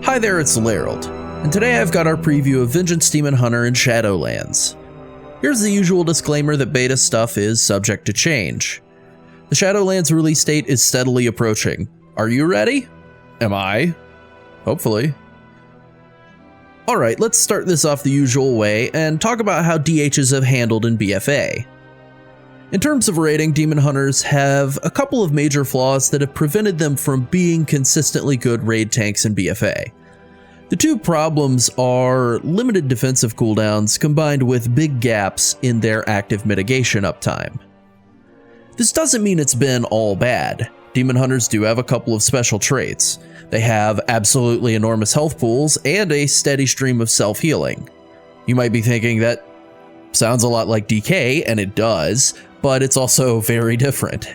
Hi there, it's Llarold, and today I've got our preview of Vengeance Demon Hunter in Shadowlands. Here's the usual disclaimer that beta stuff is subject to change. The Shadowlands release date is steadily approaching. Are you ready? Am I? Hopefully. Alright, let's start this off the usual way and talk about how DHs have handled in BFA. In terms of raiding, Demon Hunters have a couple of major flaws that have prevented them from being consistently good raid tanks in BFA. The two problems are limited defensive cooldowns combined with big gaps in their active mitigation uptime. This doesn't mean it's been all bad. Demon Hunters do have a couple of special traits. They have absolutely enormous health pools and a steady stream of self-healing. You might be thinking that sounds a lot like DK, and it does, but it's also very different.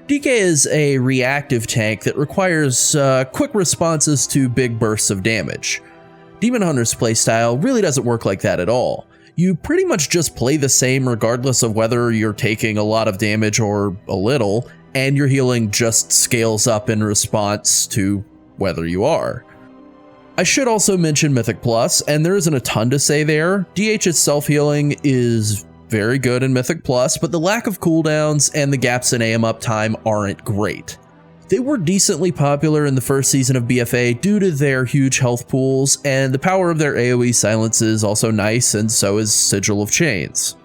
DK is a reactive tank that requires quick responses to big bursts of damage. Demon Hunter's playstyle really doesn't work like that at all. You pretty much just play the same regardless of whether you're taking a lot of damage or a little, and your healing just scales up in response to whether you are. I should also mention Mythic Plus, and there isn't a ton to say there. DH's self-healing is very good in Mythic Plus, but the lack of cooldowns and the gaps in AM uptime aren't great. They were decently popular in the first season of BFA due to their huge health pools, and the power of their AoE silence is also nice, and so is Sigil of Chains.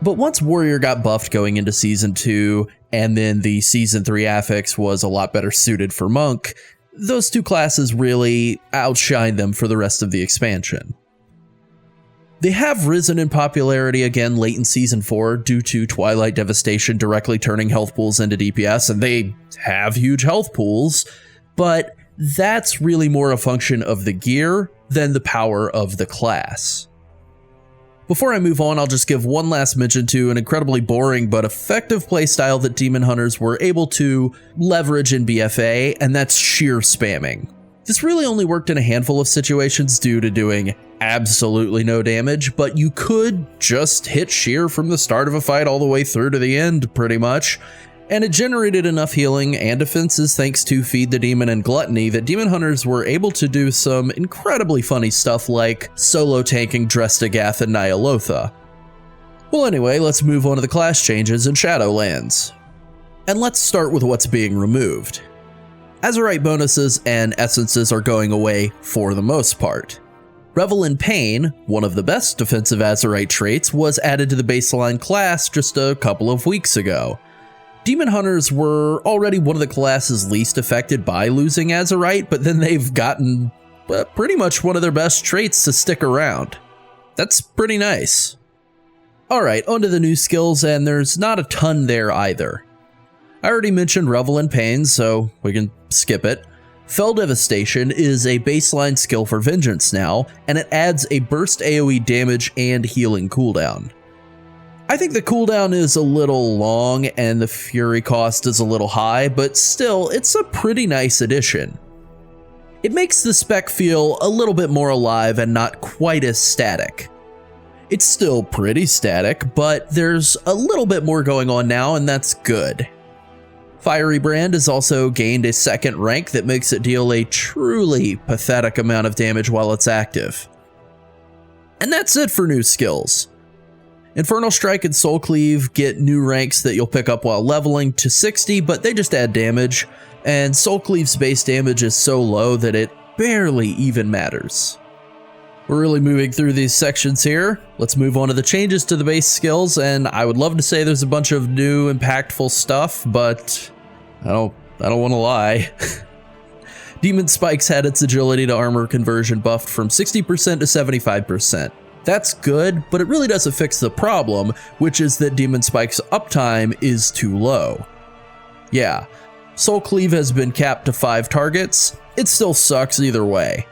But once Warrior got buffed going into Season 2, and then the Season 3 affix was a lot better suited for Monk, those two classes really outshine them for the rest of the expansion. They have risen in popularity again late in Season 4 due to Twilight Devastation directly turning health pools into DPS, and they have huge health pools, but that's really more a function of the gear than the power of the class. Before I move on, I'll just give one last mention to an incredibly boring but effective playstyle that Demon Hunters were able to leverage in BFA, and that's sheer spamming. This really only worked in a handful of situations due to doing absolutely no damage, but you could just hit sheer from the start of a fight all the way through to the end, pretty much, and it generated enough healing and defenses thanks to Feed the Demon and Gluttony that Demon Hunters were able to do some incredibly funny stuff like solo tanking Drestagath and Nyalotha. Well anyway, let's move on to the class changes in Shadowlands. And let's start with what's being removed. Azerite bonuses and essences are going away for the most part. Revel in Pain, one of the best defensive Azerite traits, was added to the baseline class just a couple of weeks ago. Demon Hunters were already one of the classes least affected by losing Azerite, but then they've gotten pretty much one of their best traits to stick around. That's pretty nice. Alright, onto the new skills, and there's not a ton there either. I already mentioned Revel in Pain, so we can skip it. Fel Devastation is a baseline skill for Vengeance now, and it adds a burst AoE damage and healing cooldown. I think the cooldown is a little long and the fury cost is a little high, but still, it's a pretty nice addition. It makes the spec feel a little bit more alive and not quite as static. It's still pretty static, but there's a little bit more going on now, and that's good. Fiery Brand has also gained a second rank that makes it deal a truly pathetic amount of damage while it's active. And that's it for new skills. Infernal Strike and Soul Cleave get new ranks that you'll pick up while leveling to 60, but they just add damage, and Soul Cleave's base damage is so low that it barely even matters. We're really moving through these sections here. Let's move on to the changes to the base skills, and I would love to say there's a bunch of new impactful stuff, but I don't want to lie. Demon Spikes had its agility to armor conversion buffed from 60% to 75%. That's good, but it really doesn't fix the problem, which is that Demon Spike's uptime is too low. Yeah, Soul Cleave has been capped to 5 targets. It still sucks either way.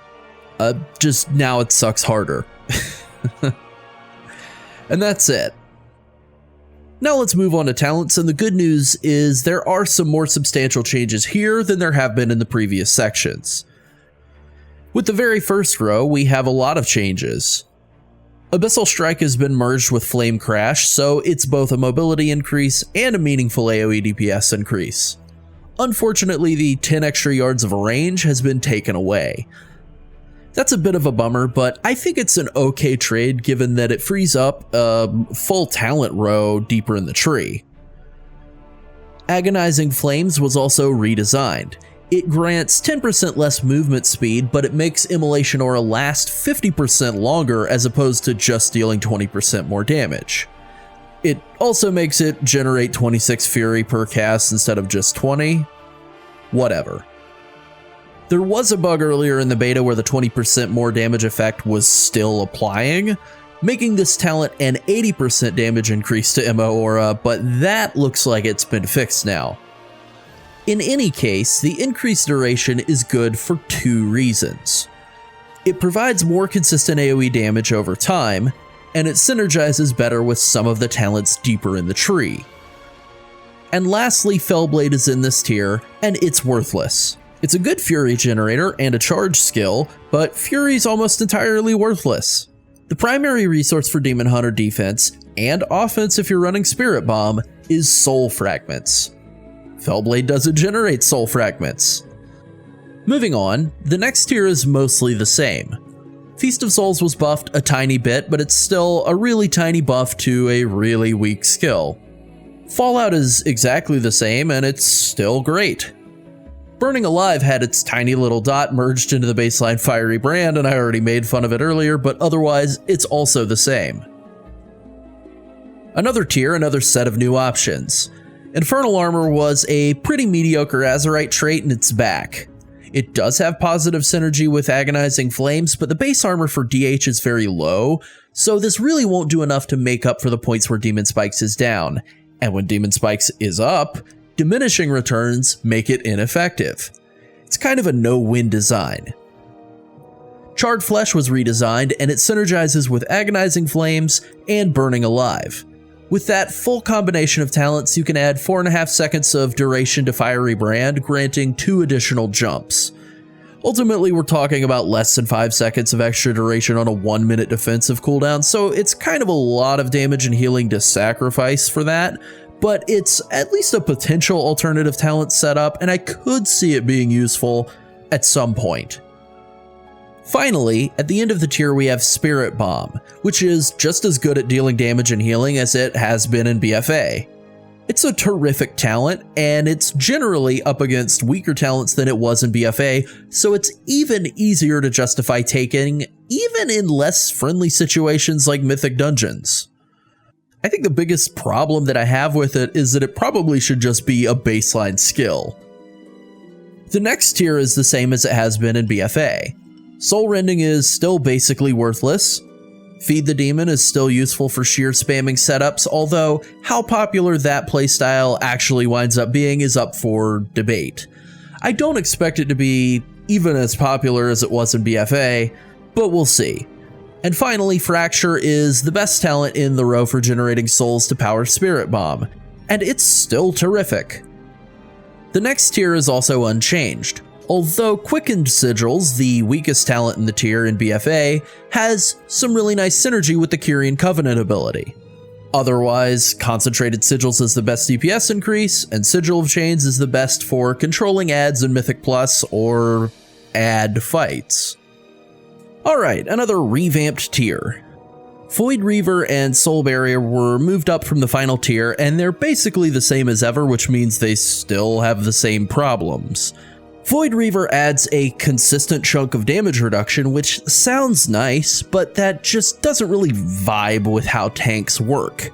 Just now it sucks harder. And that's it. Now let's move on to talents, and the good news is there are some more substantial changes here than there have been in the previous sections. With the very first row, we have a lot of changes. Abyssal Strike has been merged with Flame Crash, so it's both a mobility increase and a meaningful AoE DPS increase. Unfortunately, the 10 extra yards of range has been taken away. That's a bit of a bummer, but I think it's an okay trade given that it frees up a full talent row deeper in the tree. Agonizing Flames was also redesigned. It grants 10% less movement speed, but it makes Immolation Aura last 50% longer as opposed to just dealing 20% more damage. It also makes it generate 26 Fury per cast instead of just 20. Whatever. There was a bug earlier in the beta where the 20% more damage effect was still applying, making this talent an 80% damage increase to MO Aura, but that looks like it's been fixed now. In any case, the increased duration is good for two reasons. It provides more consistent AoE damage over time, and it synergizes better with some of the talents deeper in the tree. And lastly, Fellblade is in this tier, and it's worthless. It's a good Fury generator and a charge skill, but Fury's almost entirely worthless. The primary resource for Demon Hunter defense, and offense if you're running Spirit Bomb, is Soul Fragments. Fellblade doesn't generate Soul Fragments. Moving on, the next tier is mostly the same. Feast of Souls was buffed a tiny bit, but it's still a really tiny buff to a really weak skill. Fallout is exactly the same, and it's still great. Burning Alive had its tiny little dot merged into the baseline Fiery Brand, and I already made fun of it earlier, but otherwise, it's also the same. Another tier, another set of new options. Infernal Armor was a pretty mediocre Azerite trait, and it's back. It does have positive synergy with Agonizing Flames, but the base armor for DH is very low, so this really won't do enough to make up for the points where Demon Spikes is down. And when Demon Spikes is up, diminishing returns make it ineffective. It's kind of a no-win design. Charred Flesh was redesigned, and it synergizes with Agonizing Flames and Burning Alive. With that full combination of talents, you can add 4.5 seconds of duration to Fiery Brand, granting 2 additional jumps. Ultimately, we're talking about less than 5 seconds of extra duration on a 1-minute defensive cooldown, so it's kind of a lot of damage and healing to sacrifice for that, but it's at least a potential alternative talent setup, and I could see it being useful at some point. Finally, at the end of the tier we have Spirit Bomb, which is just as good at dealing damage and healing as it has been in BFA. It's a terrific talent, and it's generally up against weaker talents than it was in BFA, so it's even easier to justify taking, even in less friendly situations like Mythic Dungeons. I think the biggest problem that I have with it is that it probably should just be a baseline skill. The next tier is the same as it has been in BFA. Soul Rending is still basically worthless. Feed the Demon is still useful for sheer spamming setups, although how popular that playstyle actually winds up being is up for debate. I don't expect it to be even as popular as it was in BFA, but we'll see. And finally, Fracture is the best talent in the row for generating souls to power Spirit Bomb, and it's still terrific. The next tier is also unchanged. Although Quickened Sigils, the weakest talent in the tier in BFA, has some really nice synergy with the Kyrian Covenant ability. Otherwise, Concentrated Sigils is the best DPS increase, and Sigil of Chains is the best for controlling adds in Mythic Plus or add fights. Alright, another revamped tier. Void Reaver and Soul Barrier were moved up from the final tier, and they're basically the same as ever, which means they still have the same problems. Void Reaver adds a consistent chunk of damage reduction, which sounds nice, but that just doesn't really vibe with how tanks work.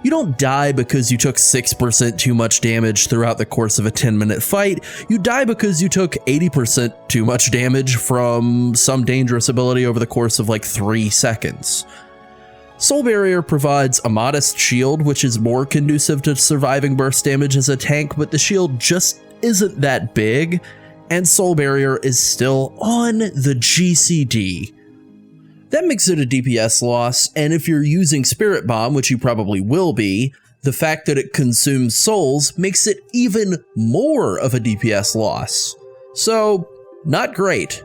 You don't die because you took 6% too much damage throughout the course of a 10-minute fight, you die because you took 80% too much damage from some dangerous ability over the course of like 3 seconds. Soul Barrier provides a modest shield, which is more conducive to surviving burst damage as a tank, but the shield just isn't that big, and Soul Barrier is still on the GCD. That makes it a DPS loss, and if you're using Spirit Bomb, which you probably will be, the fact that it consumes souls makes it even more of a DPS loss. So, not great.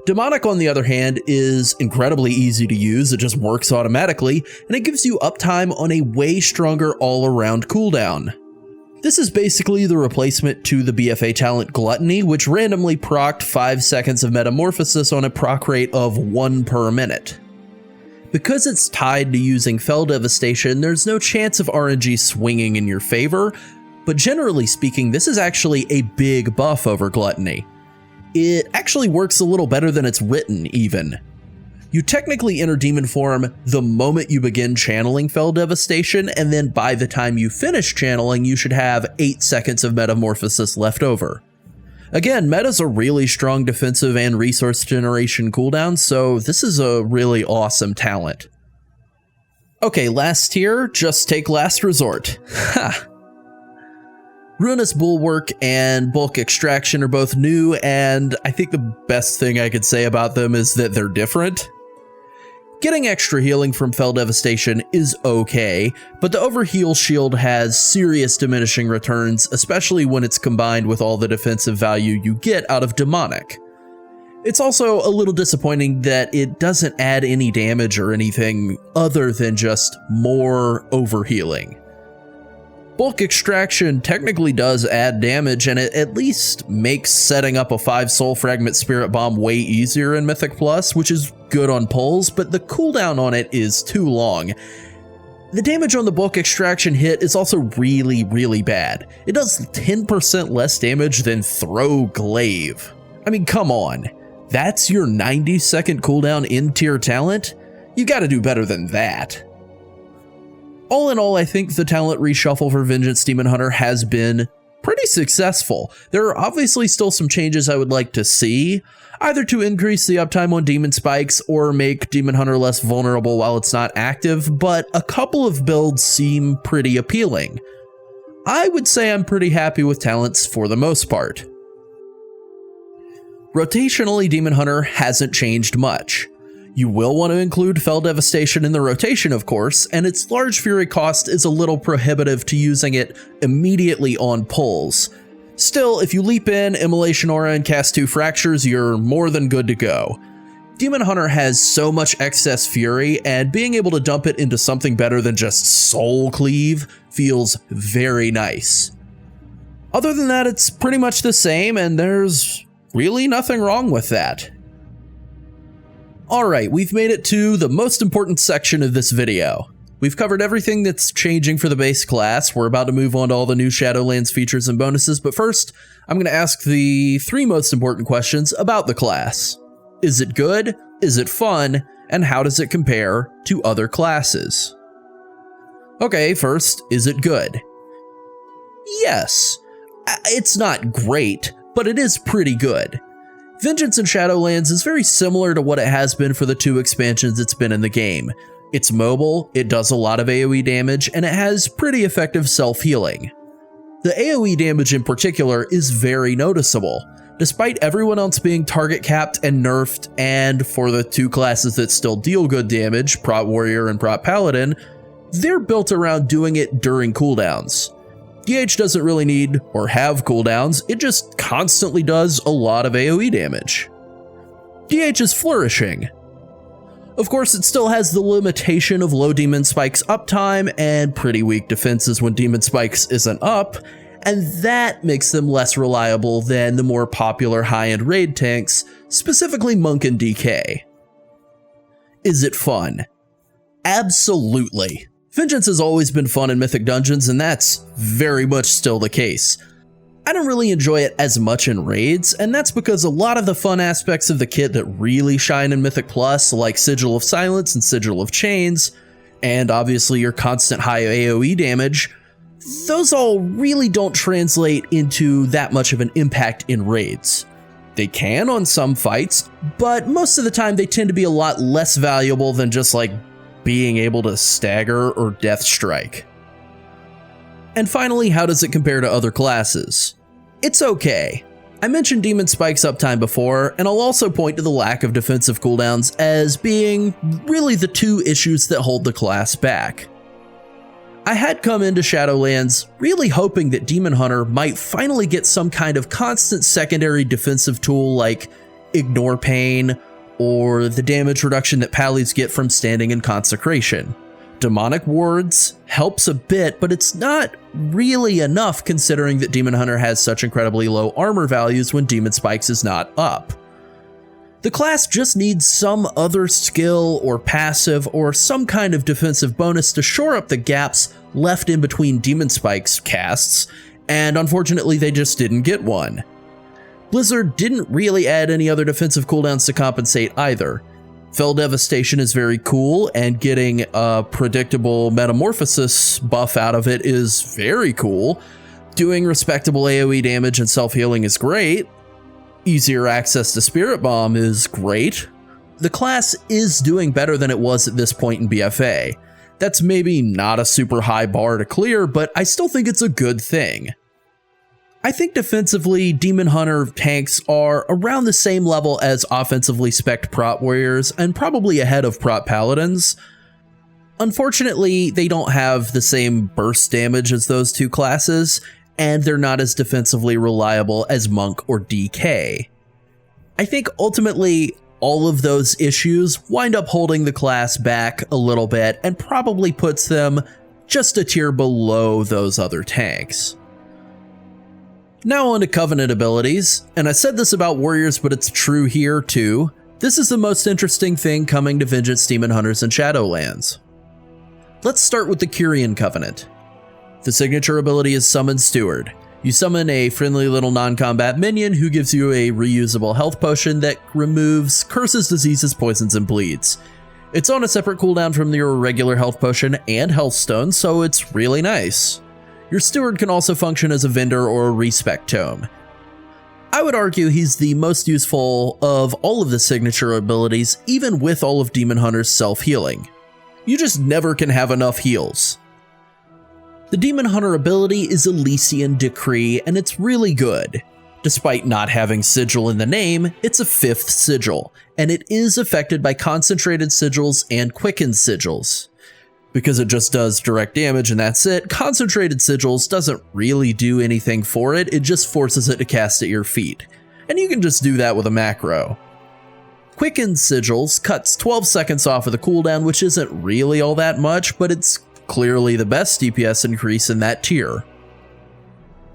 Demonic, on the other hand, is incredibly easy to use, it just works automatically, and it gives you uptime on a way stronger all-around cooldown. This is basically the replacement to the BFA talent Gluttony, which randomly procced 5 seconds of Metamorphosis on a proc rate of 1 per minute. Because it's tied to using Fel Devastation, there's no chance of RNG swinging in your favor, but generally speaking, this is actually a big buff over Gluttony. It actually works a little better than it's written, even. You technically enter demon form the moment you begin channeling Fel Devastation, and then by the time you finish channeling, you should have 8 seconds of Metamorphosis left over. Again, Meta's a really strong defensive and resource generation cooldown, so this is a really awesome talent. Okay, last tier, just take Last Resort. Ha! Ruinous Bulwark and Bulk Extraction are both new, and I think the best thing I could say about them is that they're different. Getting extra healing from Fel Devastation is okay, but the Overheal shield has serious diminishing returns, especially when it's combined with all the defensive value you get out of Demonic. It's also a little disappointing that it doesn't add any damage or anything other than just more overhealing. Bulk Extraction technically does add damage, and it at least makes setting up a 5 Soul Fragment Spirit Bomb way easier in Mythic Plus, which is good on pulls, but the cooldown on it is too long. The damage on the Bulk Extraction hit is also really, really bad. It does 10% less damage than Throw Glaive. I mean, come on. That's your 90-second cooldown in tier talent? You gotta do better than that. All in all, I think the talent reshuffle for Vengeance Demon Hunter has been pretty successful. There are obviously still some changes I would like to see, either to increase the uptime on Demon Spikes or make Demon Hunter less vulnerable while it's not active, but a couple of builds seem pretty appealing. I would say I'm pretty happy with talents for the most part. Rotationally, Demon Hunter hasn't changed much. You will want to include Fel Devastation in the rotation, of course, and its large fury cost is a little prohibitive to using it immediately on pulls. Still, if you leap in, Immolation Aura, and cast 2 Fractures, you're more than good to go. Demon Hunter has so much excess fury, and being able to dump it into something better than just Soul Cleave feels very nice. Other than that, it's pretty much the same, and there's really nothing wrong with that. Alright, we've made it to the most important section of this video. We've covered everything that's changing for the base class. We're about to move on to all the new Shadowlands features and bonuses, but first, I'm going to ask the 3 most important questions about the class. Is it good? Is it fun? And how does it compare to other classes? Okay, first, is it good? Yes. It's not great, but it is pretty good. Vengeance in Shadowlands is very similar to what it has been for the 2 expansions it's been in the game. It's mobile, it does a lot of AoE damage, and it has pretty effective self-healing. The AoE damage in particular is very noticeable, despite everyone else being target capped and nerfed, and for the 2 classes that still deal good damage, Prot Warrior and Prot Paladin, they're built around doing it during cooldowns. DH doesn't really need or have cooldowns, it just constantly does a lot of AoE damage. DH is flourishing. Of course, it still has the limitation of low Demon Spikes uptime and pretty weak defenses when Demon Spikes isn't up, and that makes them less reliable than the more popular high-end raid tanks, specifically Monk and DK. Is it fun? Absolutely. Vengeance has always been fun in Mythic Dungeons, and that's very much still the case. I don't really enjoy it as much in raids, and that's because a lot of the fun aspects of the kit that really shine in Mythic Plus, like Sigil of Silence and Sigil of Chains, and obviously your constant high AoE damage, those all really don't translate into that much of an impact in raids. They can on some fights, but most of the time they tend to be a lot less valuable than just like being able to stagger or death strike. And finally, how does it compare to other classes? It's okay. I mentioned Demon Spike's uptime before, and I'll also point to the lack of defensive cooldowns as being really the 2 issues that hold the class back. I had come into Shadowlands really hoping that Demon Hunter might finally get some kind of constant secondary defensive tool like Ignore Pain, or the damage reduction that Pallies get from standing in Consecration. Demonic Wards helps a bit, but it's not really enough considering that Demon Hunter has such incredibly low armor values when Demon Spikes is not up. The class just needs some other skill or passive or some kind of defensive bonus to shore up the gaps left in between Demon Spikes casts, and unfortunately they just didn't get one. Blizzard didn't really add any other defensive cooldowns to compensate either. Fel Devastation is very cool, and getting a predictable Metamorphosis buff out of it is very cool. Doing respectable AoE damage and self-healing is great. Easier access to Spirit Bomb is great. The class is doing better than it was at this point in BFA. That's maybe not a super high bar to clear, but I still think it's a good thing. I think defensively, Demon Hunter tanks are around the same level as offensively spec'd Prot Warriors, and probably ahead of Prot Paladins. Unfortunately, they don't have the same burst damage as those two classes, and they're not as defensively reliable as Monk or DK. I think ultimately, all of those issues wind up holding the class back a little bit, and probably puts them just a tier below those other tanks. Now on to Covenant abilities, and I said this about Warriors, but it's true here too. This is the most interesting thing coming to Vengeance Demon Hunters in Shadowlands. Let's start with the Kyrian Covenant. The signature ability is Summon Steward. You summon a friendly little non-combat minion who gives you a reusable health potion that removes curses, diseases, poisons, and bleeds. It's on a separate cooldown from your regular health potion and health stone, so it's really nice. Your steward can also function as a vendor or a respec tome. I would argue he's the most useful of all of the signature abilities, even with all of Demon Hunter's self-healing. You just never can have enough heals. The Demon Hunter ability is Elysian Decree, and it's really good. Despite not having sigil in the name, it's a 5th sigil, and it is affected by concentrated sigils and quickened sigils. Because it just does direct damage and that's it, concentrated sigils doesn't really do anything for it, it just forces it to cast at your feet. And you can just do that with a macro. Quickened sigils cuts 12 seconds off of the cooldown, which isn't really all that much, but it's clearly the best DPS increase in that tier.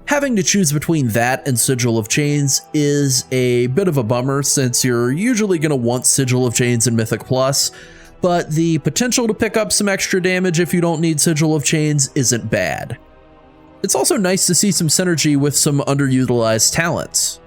Having to choose between that and Sigil of Chains is a bit of a bummer, since you're usually going to want Sigil of Chains in Mythic Plus, but the potential to pick up some extra damage if you don't need Sigil of Chains isn't bad. It's also nice to see some synergy with some underutilized talents.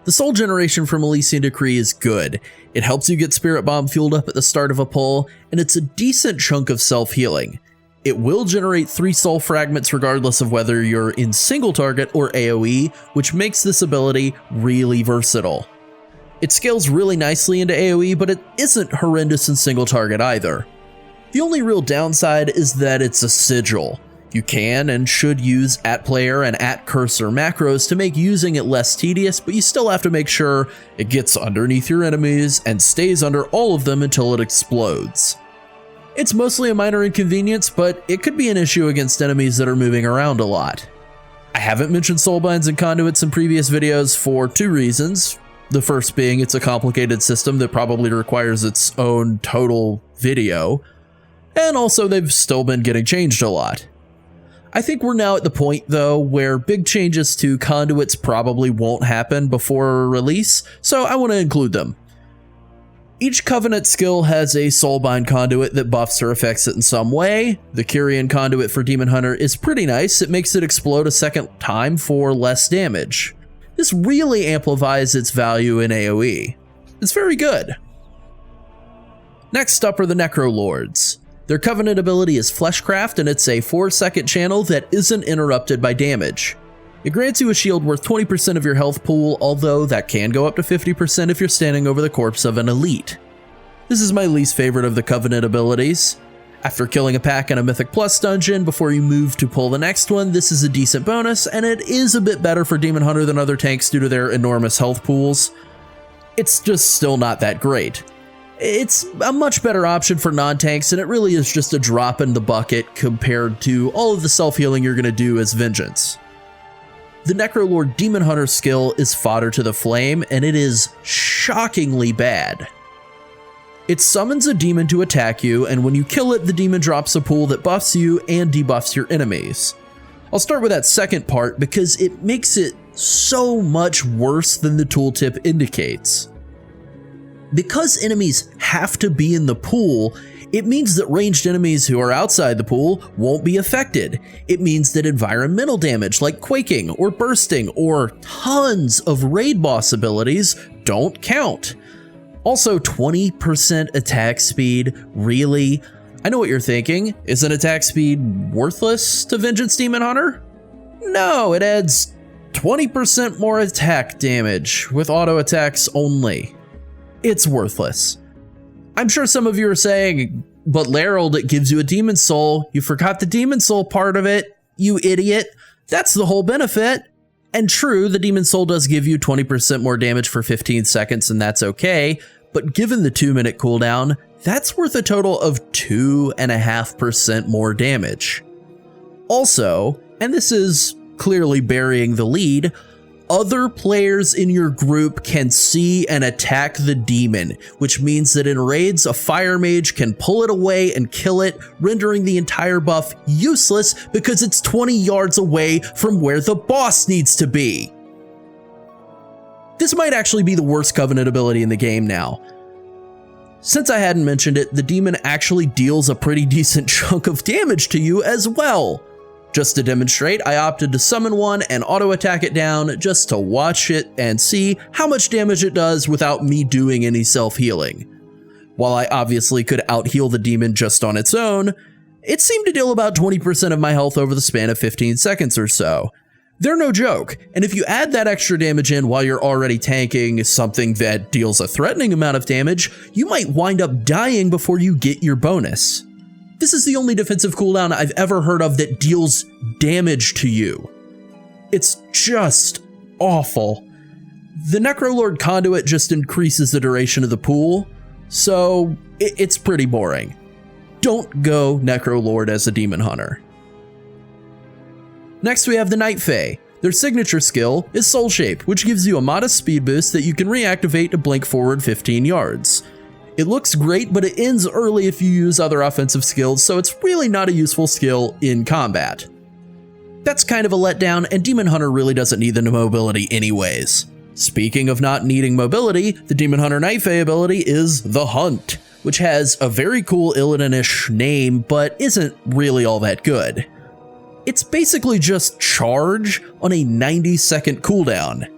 The soul generation from Elysian Decree is good. It helps you get Spirit Bomb fueled up at the start of a pull, and it's a decent chunk of self-healing. It will generate 3 soul fragments regardless of whether you're in single target or AoE, which makes this ability really versatile. It scales really nicely into AoE, but it isn't horrendous in single target either. The only real downside is that it's a sigil. You can and should use @player and @cursor macros to make using it less tedious, but you still have to make sure it gets underneath your enemies and stays under all of them until it explodes. It's mostly a minor inconvenience, but it could be an issue against enemies that are moving around a lot. I haven't mentioned soulbinds and conduits in previous videos for 2 reasons. The first being it's a complicated system that probably requires its own total video, and also they've still been getting changed a lot. I think we're now at the point though where big changes to conduits probably won't happen before release, so I want to include them. Each Covenant skill has a Soulbind conduit that buffs or affects it in some way. The Kyrian conduit for Demon Hunter is pretty nice. It makes it explode a second time for less damage. This really amplifies its value in AoE. It's very good. Next up are the Necrolords. Their Covenant ability is Fleshcraft, and it's a 4-second channel that isn't interrupted by damage. It grants you a shield worth 20% of your health pool, although that can go up to 50% if you're standing over the corpse of an elite. This is my least favorite of the Covenant abilities. After killing a pack in a Mythic Plus dungeon before you move to pull the next one, this is a decent bonus, and it is a bit better for Demon Hunter than other tanks due to their enormous health pools. It's just still not that great. It's a much better option for non-tanks, and it really is just a drop in the bucket compared to all of the self-healing you're going to do as Vengeance. The Necrolord Demon Hunter skill is Fodder to the Flame, and it is shockingly bad. It summons a demon to attack you, and when you kill it, the demon drops a pool that buffs you and debuffs your enemies. I'll start with that second part because it makes it so much worse than the tooltip indicates. Because enemies have to be in the pool, it means that ranged enemies who are outside the pool won't be affected. It means that environmental damage like quaking or bursting or tons of raid boss abilities don't count. Also, 20% attack speed, really? I know what you're thinking. Isn't attack speed worthless to Vengeance Demon Hunter? No, it adds 20% more attack damage with auto attacks only. It's worthless. I'm sure some of you are saying, but Llarold, it gives you a demon soul. You forgot the demon soul part of it, you idiot. That's the whole benefit. And true, the demon soul does give you 20% more damage for 15 seconds, and that's okay. But given the 2-minute cooldown, that's worth a total of 2.5% more damage. Also, and this is clearly burying the lead, other players in your group can see and attack the demon, which means that in raids, a fire mage can pull it away and kill it, rendering the entire buff useless because it's 20 yards away from where the boss needs to be. This might actually be the worst Covenant ability in the game now. Since I hadn't mentioned it, the demon actually deals a pretty decent chunk of damage to you as well. Just to demonstrate, I opted to summon one and auto attack it down just to watch it and see how much damage it does without me doing any self-healing. While I obviously could out-heal the demon just on its own, it seemed to deal about 20% of my health over the span of 15 seconds or so. They're no joke, and if you add that extra damage in while you're already tanking something that deals a threatening amount of damage, you might wind up dying before you get your bonus. This is the only defensive cooldown I've ever heard of that deals damage to you. It's just awful. The Necrolord Conduit just increases the duration of the pool, so it's pretty boring. Don't go Necrolord as a demon hunter. Next we have the Night Fae. Their signature skill is Soul Shape, which gives you a modest speed boost that you can reactivate to blink forward 15 yards. It looks great, but it ends early if you use other offensive skills, so it's really not a useful skill in combat. That's kind of a letdown, and Demon Hunter really doesn't need the mobility anyways. Speaking of not needing mobility, the Demon Hunter Night Fae ability is the Hunt, which has a very cool Illidan-ish name, but isn't really all that good. It's basically just charge on a 90-second cooldown.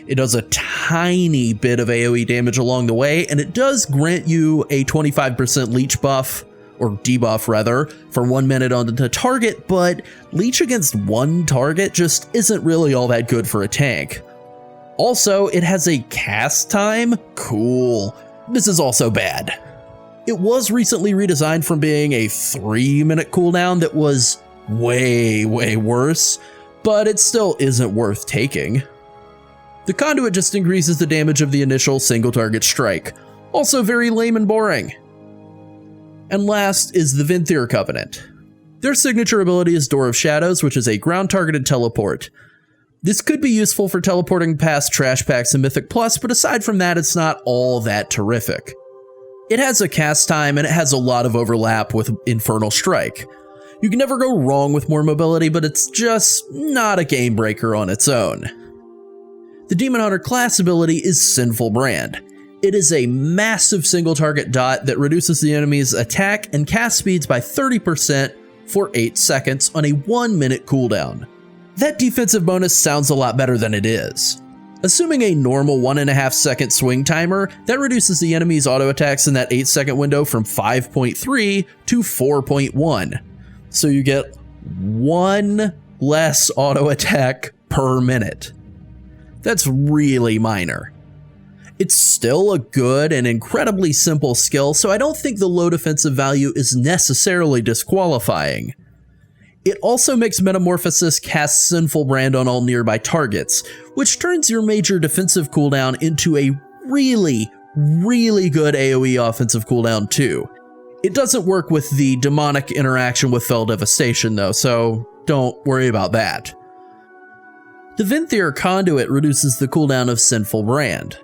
It does a tiny bit of AoE damage along the way, and it does grant you a 25% leech buff, or debuff rather, for 1 minute on the target, but leech against one target just isn't really all that good for a tank. Also, it has a cast time? Cool. This is also bad. It was recently redesigned from being a 3-minute cooldown that was way worse, but it still isn't worth taking. The Conduit just increases the damage of the initial single target strike, also very lame and boring. And last is the Venthyr Covenant. Their signature ability is Door of Shadows, which is a ground targeted teleport. This could be useful for teleporting past trash packs and Mythic Plus, but aside from that, it's not all that terrific. It has a cast time and it has a lot of overlap with Infernal Strike. You can never go wrong with more mobility, but it's just not a game breaker on its own. The Demon Hunter class ability is Sinful Brand. It is a massive single target dot that reduces the enemy's attack and cast speeds by 30% for 8 seconds on a 1-minute cooldown. That defensive bonus sounds a lot better than it is. Assuming a normal 1.5 second swing timer, that reduces the enemy's auto attacks in that 8-second window from 5.3 to 4.1. So you get 1 less auto attack per minute. That's really minor. It's still a good and incredibly simple skill, so I don't think the low defensive value is necessarily disqualifying. It also makes Metamorphosis cast Sinful Brand on all nearby targets, which turns your major defensive cooldown into a really good AoE offensive cooldown too. It doesn't work with the demonic interaction with Fel Devastation though, so don't worry about that. The Venthyr Conduit reduces the cooldown of Sinful Brand.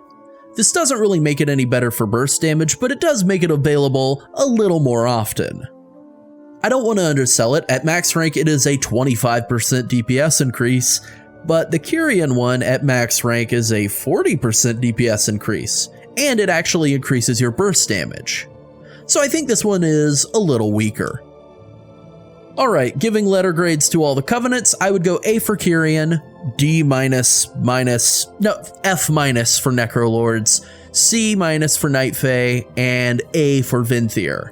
This doesn't really make it any better for burst damage, but it does make it available a little more often. I don't want to undersell it. At max rank, it is a 25% DPS increase, but the Kyrian one at max rank is a 40% DPS increase, and it actually increases your burst damage. So I think this one is a little weaker. Alright, giving letter grades to all the covenants, I would go A for Kyrian, D minus, F minus for Necrolords, C minus for Night Fae, and A for Venthyr.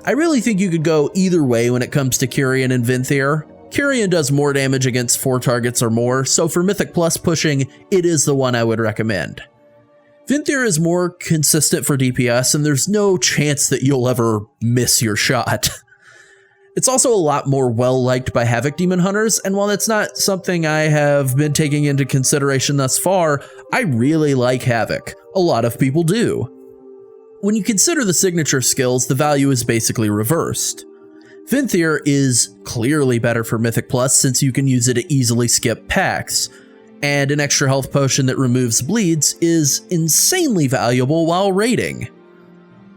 I really think you could go either way when it comes to Kyrian and Venthyr. Kyrian does more damage against 4 targets or more, so for Mythic Plus pushing, it is the one I would recommend. Venthyr is more consistent for DPS, and there's no chance that you'll ever miss your shot. It's also a lot more well-liked by Havoc Demon Hunters, and while that's not something I have been taking into consideration thus far, I really like Havoc. A lot of people do. When you consider the signature skills, the value is basically reversed. Venthyr is clearly better for Mythic Plus since you can use it to easily skip packs, and an extra health potion that removes bleeds is insanely valuable while raiding.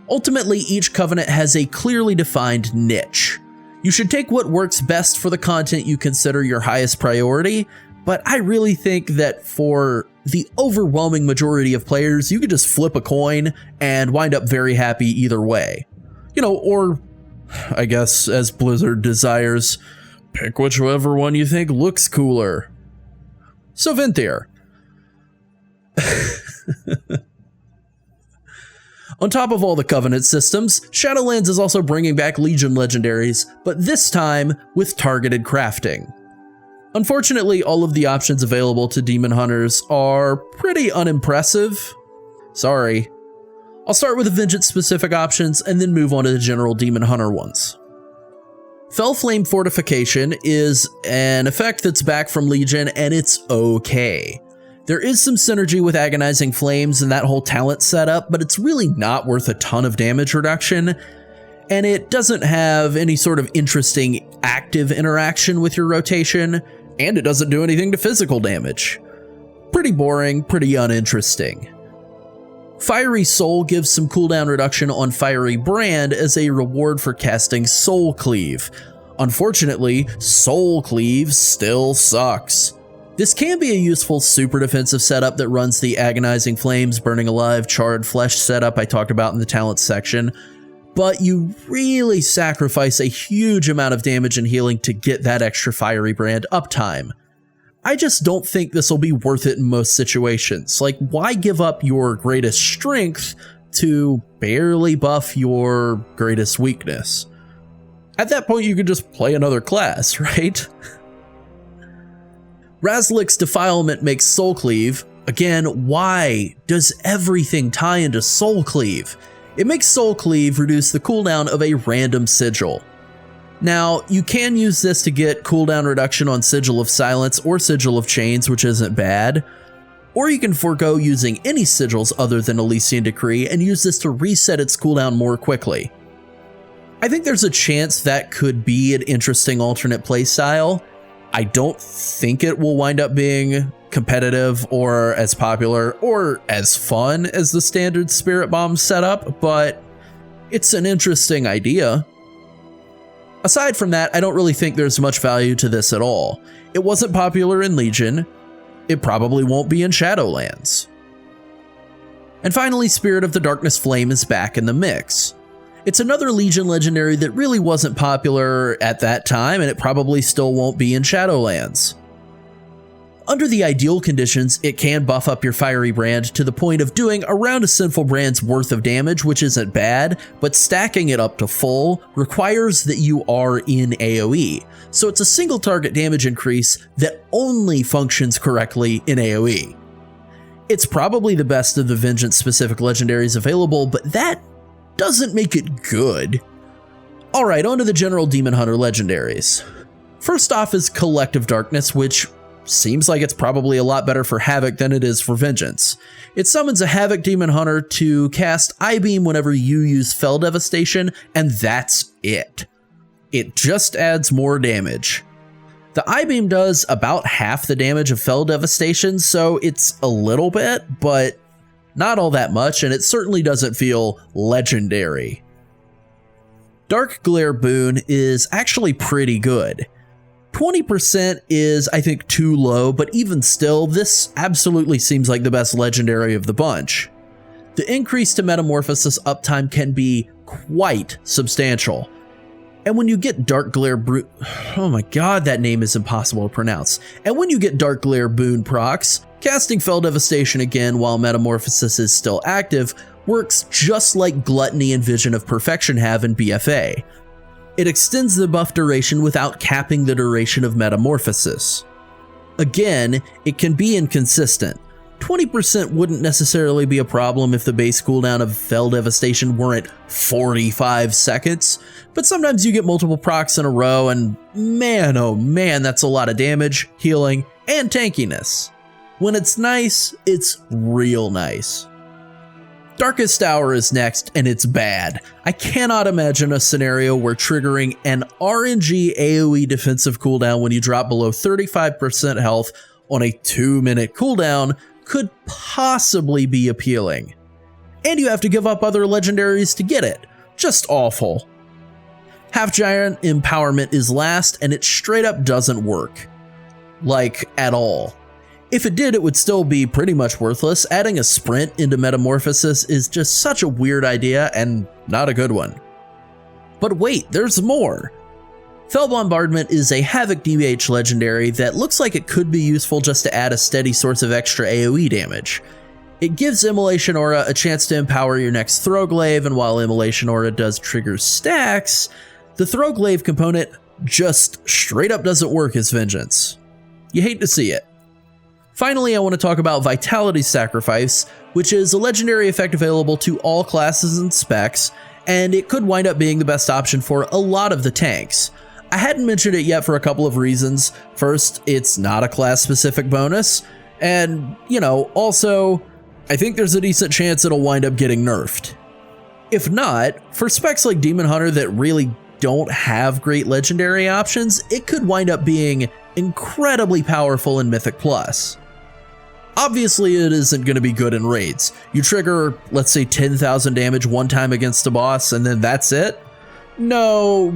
Ultimately, each covenant has a clearly defined niche. You should take what works best for the content you consider your highest priority, but I really think that for the overwhelming majority of players, you could just flip a coin and wind up very happy either way. You know, or I guess as Blizzard desires, pick whichever one you think looks cooler. So Venthyr. On top of all the Covenant systems, Shadowlands is also bringing back Legion Legendaries, but this time with targeted crafting. Unfortunately, all of the options available to Demon Hunters are pretty unimpressive. Sorry. I'll start with the Vengeance-specific options and then move on to the general Demon Hunter ones. Fel Flame Fortification is an effect that's back from Legion, and it's okay. There is some synergy with Agonizing Flames and that whole talent setup, but it's really not worth a ton of damage reduction, and it doesn't have any sort of interesting active interaction with your rotation, and it doesn't do anything to physical damage. Pretty boring, pretty uninteresting. Fiery Soul gives some cooldown reduction on Fiery Brand as a reward for casting Soul Cleave. Unfortunately, Soul Cleave still sucks. This can be a useful super defensive setup that runs the Agonizing Flames, Burning Alive, Charred Flesh setup I talked about in the talents section, but you really sacrifice a huge amount of damage and healing to get that extra Fiery Brand uptime. I just don't think this will be worth it in most situations. Like, why give up your greatest strength to barely buff your greatest weakness? At that point, you could just play another class, right? Razlik's Defilement makes Soul Cleave. Again, why does everything tie into Soul Cleave? It makes Soul Cleave reduce the cooldown of a random sigil. Now, you can use this to get cooldown reduction on Sigil of Silence or Sigil of Chains, which isn't bad. Or you can forego using any sigils other than Elysian Decree and use this to reset its cooldown more quickly. I think there's a chance that could be an interesting alternate playstyle. I don't think it will wind up being competitive or as popular or as fun as the standard Spirit Bomb setup, but it's an interesting idea. Aside from that, I don't really think there's much value to this at all. It wasn't popular in Legion. It probably won't be in Shadowlands. And finally, Spirit of the Darkness Flame is back in the mix. It's another Legion legendary that really wasn't popular at that time, and it probably still won't be in Shadowlands. Under the ideal conditions, it can buff up your Fiery Brand to the point of doing around a Sinful Brand's worth of damage, which isn't bad, but stacking it up to full requires that you are in AoE. So it's a single target damage increase that only functions correctly in AoE. It's probably the best of the Vengeance-specific legendaries available, but that doesn't make it good. Alright, on to the general Demon Hunter legendaries. First off is Collective Darkness, which seems like it's probably a lot better for Havoc than it is for Vengeance. It summons a Havoc Demon Hunter to cast I-Beam whenever you use Fel Devastation, and that's it. It just adds more damage. The I-Beam does about half the damage of Fel Devastation, so it's a little bit, but Not all that much, and it certainly doesn't feel legendary. Dark Glare Boon is actually pretty good. 20% is, I think, too low, but even still, this absolutely seems like the best legendary of the bunch. The increase to Metamorphosis uptime can be quite substantial. And when you get Dark Glare Boon, oh my god, that name is impossible to pronounce. And when you get Dark Glare Boon procs, casting Fel Devastation again while Metamorphosis is still active works just like Gluttony and Vision of Perfection have in BFA. It extends the buff duration without capping the duration of Metamorphosis. Again, it can be inconsistent. 20% wouldn't necessarily be a problem if the base cooldown of Fel Devastation weren't 45 seconds, but sometimes you get multiple procs in a row and man oh man, that's a lot of damage, healing, and tankiness. When it's nice, it's real nice. Darkest Hour is next, and it's bad. I cannot imagine a scenario where triggering an RNG AoE defensive cooldown when you drop below 35% health on a 2-minute cooldown could possibly be appealing. And you have to give up other legendaries to get it. Just awful. Half Giant Empowerment is last, and it straight up doesn't work. Like, at all. If it did, it would still be pretty much worthless. Adding a sprint into Metamorphosis is just such a weird idea and not a good one. But wait, there's more. Fel Bombardment is a Havoc DBH legendary that looks like it could be useful just to add a steady source of extra AoE damage. It gives Immolation Aura a chance to empower your next Throwglaive, and while Immolation Aura does trigger stacks, the Throwglaive component just straight up doesn't work as Vengeance. You hate to see it. Finally, I want to talk about Vitality Sacrifice, which is a legendary effect available to all classes and specs, and it could wind up being the best option for a lot of the tanks. I hadn't mentioned it yet for a couple of reasons. First, it's not a class-specific bonus, and, also, I think there's a decent chance it'll wind up getting nerfed. If not, for specs like Demon Hunter that really don't have great legendary options, it could wind up being incredibly powerful in Mythic Plus. Obviously, it isn't going to be good in raids. You trigger, let's say, 10,000 damage one time against a boss, and then that's it? No.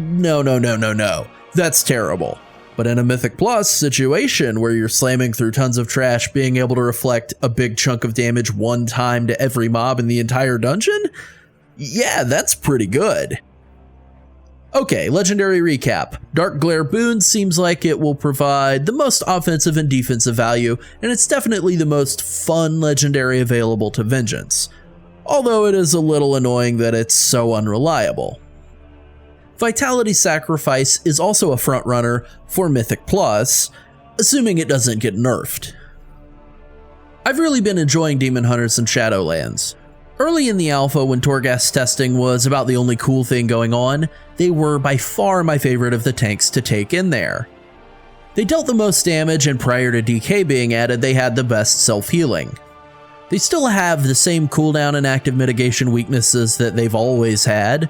That's terrible. But in a Mythic Plus situation where you're slamming through tons of trash, being able to reflect a big chunk of damage one time to every mob in the entire dungeon? Yeah, that's pretty good. Okay, legendary recap. Dark Glare Boon seems like it will provide the most offensive and defensive value, and it's definitely the most fun legendary available to Vengeance. Although it is a little annoying that it's so unreliable. Vitality Sacrifice is also a frontrunner for Mythic Plus, assuming it doesn't get nerfed. I've really been enjoying Demon Hunters and Shadowlands. Early in the alpha, when Torghast testing was about the only cool thing going on, they were by far my favorite of the tanks to take in there. They dealt the most damage, and prior to DK being added, they had the best self-healing. They still have the same cooldown and active mitigation weaknesses that they've always had,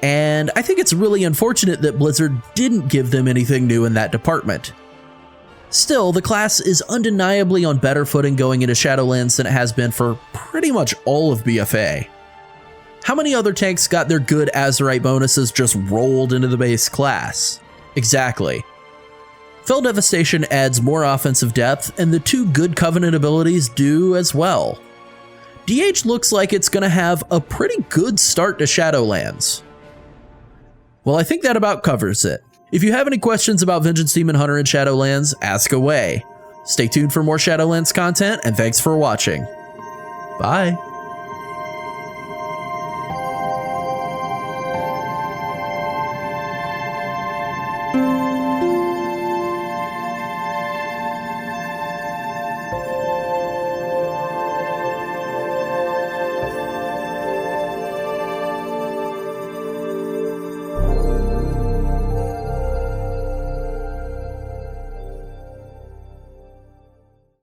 and I think it's really unfortunate that Blizzard didn't give them anything new in that department. Still, the class is undeniably on better footing going into Shadowlands than it has been for pretty much all of BFA. How many other tanks got their good Azerite bonuses just rolled into the base class? Exactly. Fel Devastation adds more offensive depth, and the two good Covenant abilities do as well. DH looks like it's going to have a pretty good start to Shadowlands. Well, I think that about covers it. If you have any questions about Vengeance Demon Hunter and Shadowlands, ask away. Stay tuned for more Shadowlands content, and thanks for watching. Bye.